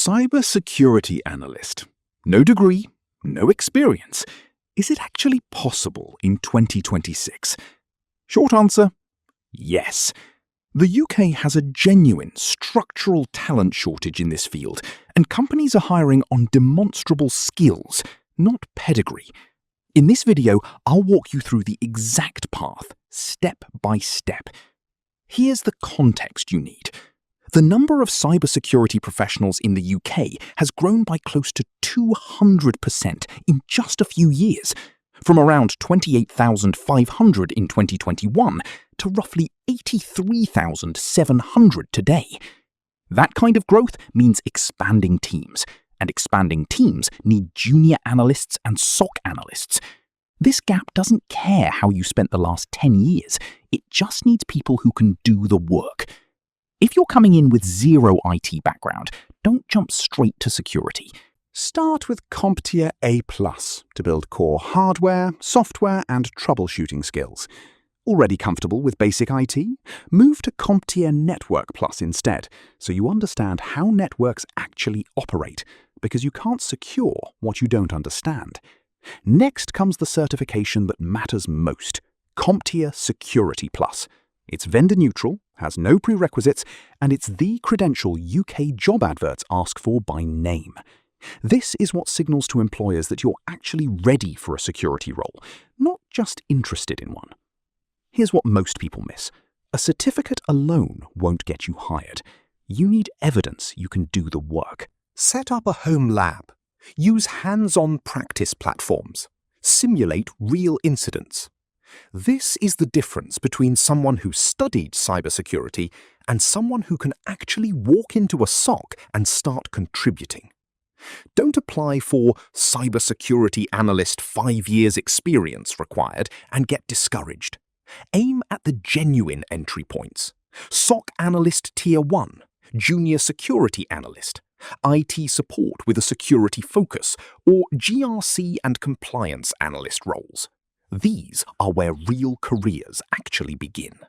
Cybersecurity Analyst. No degree, no experience. Is it actually possible in 2026? Short answer, yes. The UK has a genuine structural talent shortage in this field, and companies are hiring on demonstrable skills, not pedigree. In this video, I'll walk you through the exact path, step by step. Here's the context you need. The number of cybersecurity professionals in the UK has grown by close to 200% in just a few years, from around 28,500 in 2021 to roughly 83,700 today. That kind of growth means expanding teams, and expanding teams need junior analysts and SOC analysts. This gap doesn't care how you spent the last 10 years, it just needs people who can do the work. If you're coming in with zero IT background, don't jump straight to security. Start with CompTIA A+ to build core hardware, software, and troubleshooting skills. Already comfortable with basic IT? Move to CompTIA Network Plus instead, so you understand how networks actually operate, because you can't secure what you don't understand. Next comes the certification that matters most, CompTIA Security Plus. It's vendor-neutral, has no prerequisites, and it's the credential UK job adverts ask for by name. This is what signals to employers that you're actually ready for a security role, not just interested in one. Here's what most people miss. A certificate alone won't get you hired. You need evidence you can do the work. Set up a home lab. Use hands-on practice platforms. Simulate real incidents. This is the difference between someone who studied cybersecurity and someone who can actually walk into a SOC and start contributing. Don't apply for Cybersecurity Analyst 5 years experience required and get discouraged. Aim at the genuine entry points. SOC Analyst Tier 1, Junior Security Analyst, IT support with a security focus, or GRC and Compliance Analyst roles. These are where real careers actually begin.